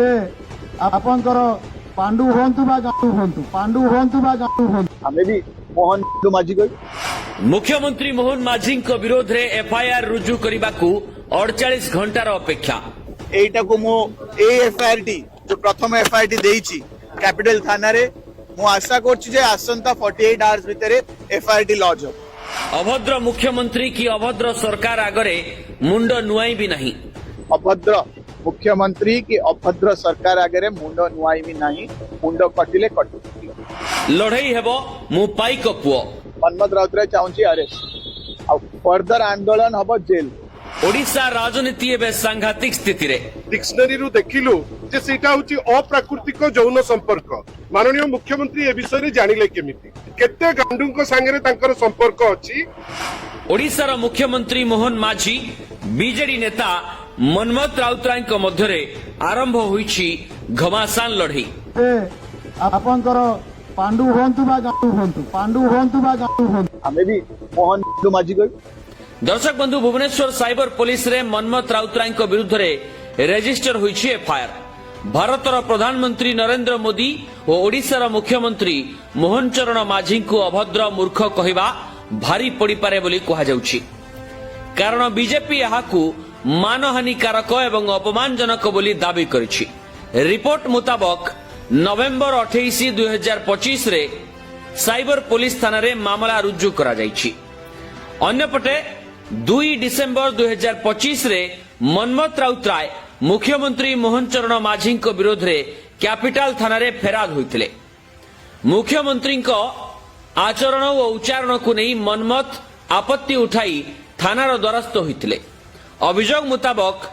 आपणकर पांडु हूँ गांडू हूँ पांडु हूँ गांडू आमे भी मोहन माझी कही मुख्यमंत्री मोहन माझी विरोध में एफआईआर रुजु करने को 48 घंटार अपेक्षा एटा को मो एफआईआर टी जो प्रथम एफआईआर टी देइची कैपिटल थाना रे मु आशा करछि जे आसंता 48 आवर्स भितरे एफआईआर टी लॉन्च हो। अभद्र मुख्यमंत्री की अभद्र सरकार आगरे मुंड नुआई भी नहीं। अभद्र मुख्यमंत्री की अभद्र सरकार आगे मुंड नुआई भी नहीं। मुंड कटिले कटु लड़ई हेबो मु पाइक पुओ मनमत राउतराय चाहूँगी अरेस्ट आ फर्दर आंदोलन हम जेल। ओडिशा राजनीति एवं सांघातिक स्थिति रे डिक्शनरी रु देखिलु जे सेटा होची अप्राकृतिक यौन संपर्क। माननीय मुख्यमंत्री ए विषय रे जानिले केमिति केते गांडुंको संगे तांकर संपर्क अछि। ओडिशार मुख्यमंत्री मोहन माझी बीजेडी नेता मनमत राउतराय मध्य आरंभ होईछि घमासान लड़ई। आपणकर पांडु हूँ गांडू हूँ पांडु हूँ गांडू आमे भी मोहन माझी कही। दर्शक बंधु भुवनेश्वर साइबर पुलिस रे मनमत राउतराय विरुद्ध रे रेजिस्टर होईछि एफआईआर। भारतर प्रधानमंत्री नरेंद्र मोदी और ओडिशार मुख्यमंत्री मोहन चरण माझी को अभद्र मूर्ख कहवा भारी पड़ी पारे बोली कहा जाउछि। कारण बीजेपी याहाकू मानहानिकारक एवं अपमानजनक बोली दाबी करिछि। रिपोर्ट मुताबक नवेम्बर 28 2025 रे साइबर पुलिस थाना रे मामला रुजु करा जाइछि। अन्यपटे 2 डिसेम्बर 2025 रे मनमत राउतराय मुख्यमंत्री मोहन चरण माझी विरोध रे कैपिटल थाना रे फेराद होइतिले। मुख्यमंत्री आचरण और उच्चारण को नहीं मनमत आपत्ति उठाई थानार द्वारस्थ होइतिले। अभियोग मुताबक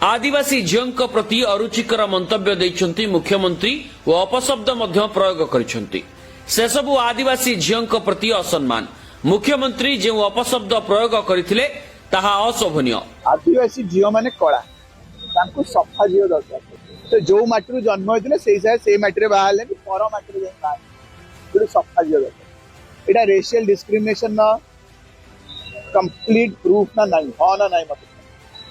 आदिवासी झीओं प्रति अरुचिकर मंतव्य देइछन्ति मुख्यमंत्री और अपशब्द मध्य प्रयोग करिछन्ति। से सबु आदिवासी झीओं प्रति असम्मान। मुख्यमंत्री जो अपशब्द प्रयोग करथिले ताहा अशोभनीय। आदिवासी झीओ माने कला तांको सफा झीओ दरकार। तो जो माटी जन्म होइतिले सेही साय सेही माटी रे बाहले कि पर माटी रे बाहर पुरो सफा झीओ दरकार। एटा रेशियल डिस्क्रिमिनेशन ना कंप्लीट प्रूफ ना नहीं हां ना नहीं मत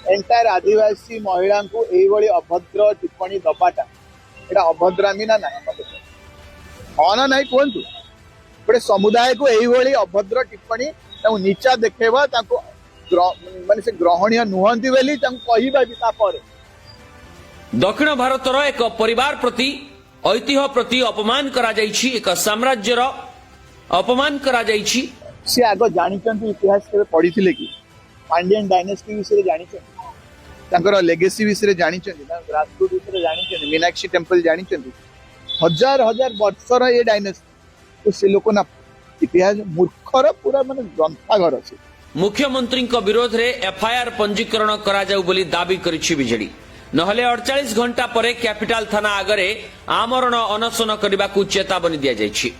एंटायर आदिवासी महिला को एई बळी अभद्र टिप्पणी दबाटा एटा अभद्रामी ना नहीं मत हां ना नहीं कोंतु बड़े समुदाय को एई बळी अभद्र टिप्पणी ताऊ नीचा देखेबा ताको माने से ग्रहणीय नुहंती बेली ताको कहिबा भी ता पर दक्षिण भारतर एक परिवार प्रति ऐतिह्य प्रति अपमान करा जाइछि। एक साम्राज्यर अपमान करा जाइछि। से आग जानिचंती इतिहास के पढ़िथिले कि पांड्यन डायनेस्टी विषय जानिचंती तांकर लेगेसी विषय जानिचंती राजपूत विषय जानिचंती मीनाक्षी टेंपल जानिचंती हजार हजार वर्षर ये डायनेस्टी तो से लोक ना इतिहास मूर्खर पूरा माने ग्रंथागार अछि। मुख्यमंत्री विरोध रे एफआईआर पंजीकरण करा जाउ बोली दाबी करिछि बीजेडी। नहले 48 घंटा परे कैपिटल थाना आगरे आमरण अनशन करबा को चेतावनी दिया जाइछि।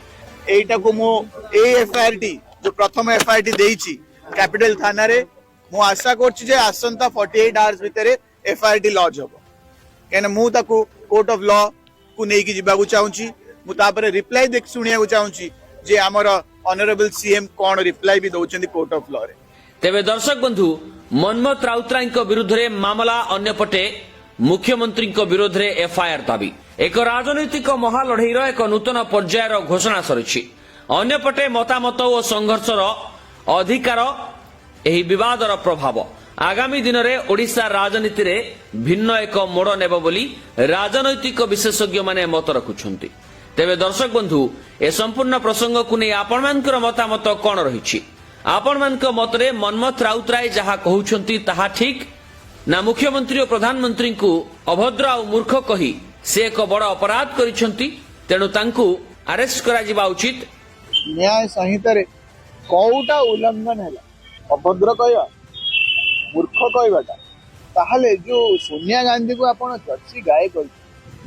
एटा को मो एफआईआर टी जो प्रथम एफआईआर टी देइछि कैपिटल थाना रे मु आशा करछि जे आसंता 48 आवर्स भितरे एफआईआर टी लॉन्च होबो। केन मु ताको कोर्ट ऑफ लॉ को नेकी जिबा को चाहूछि। मु तापरे रिप्लाई देख सुनिया को चाहूछि जे हमर ऑनरेबल सीएम कोन रिप्लाई भी दउछन्ती कोर्ट ऑफ लॉ रे। तेबे दर्शक बंधु मनमत राउतराय विरुद्ध रे मामला अन्यपटे मुख्यमंत्री विरोध रे एफआईआर दाबी। एक राजनैतिक महालढ़ईर एक नूतन पर्यायर घोषणा सरिछि। अन्यपटे मतामत और संघर्षर अधिकार एही विवादर प्रभाव आगामी दिन में ओडिशा राजनीति रे भिन्न एक मोड़ नेब बोली राजनैतिक विशेषज्ञ माने मत रखुछन्ति। तेबे दर्शक बंधु ए संपूर्ण प्रसंग को नहीं आपनमानकर मतामत कौन रही आपनमानक मतरे मनमत राउतराय जहा कहउछन्ति ताहा ठीक ना मुख्यमंत्री और प्रधानमंत्री को अभद्र और मूर्ख कही से एक बड़ अपराध करिछन्ति तेणु तांकु अरेस्ट करा जिबा उचित। न्याय संहिता रे कोउटा उल्लंघन हैला अभद्र कहवा मूर्ख कहवाटा ताहले जो सोनिया गांधी को आपण जर्सी गाय कर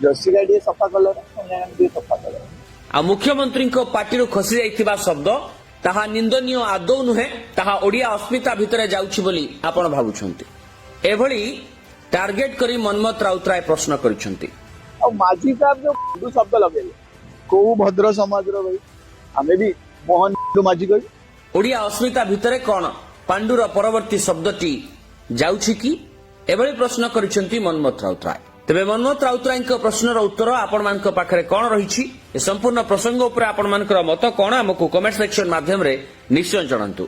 जर्सी गाय सफा कल सोनिया गांधी सफा कल आ मुख्यमंत्री को पार्टी खसी जाइथिबा शब्द ताहा निंदनीय आदौ नुहे ताहा ओडिया अस्मिता भितरे जाउछि बोली आपण भाबुछन्ति। एभली टार्गेट करी मनमत राउतराय प्रश्न करिछन्ति। और माझी साहब जो दो शब्द लगेले को भद्र समाज रो भाई हमें भी मोहन माझी कही ओडिया अस्मिता भितरे कोन पांडुर परवर्ती शब्दटी जाउछि कि एभली प्रश्न करिछन्ति मनमत राउतराय। तेबे मनमोहन राउतरायଙ୍କ प्रश्नर उत्तर आपण मानक पाखरे कोन रहिछि ए संपूर्ण प्रसंग ऊपर आपण मानकर मत कोन हमकु कमेंट सेक्शन माध्यम रे निश्चय जणांतु।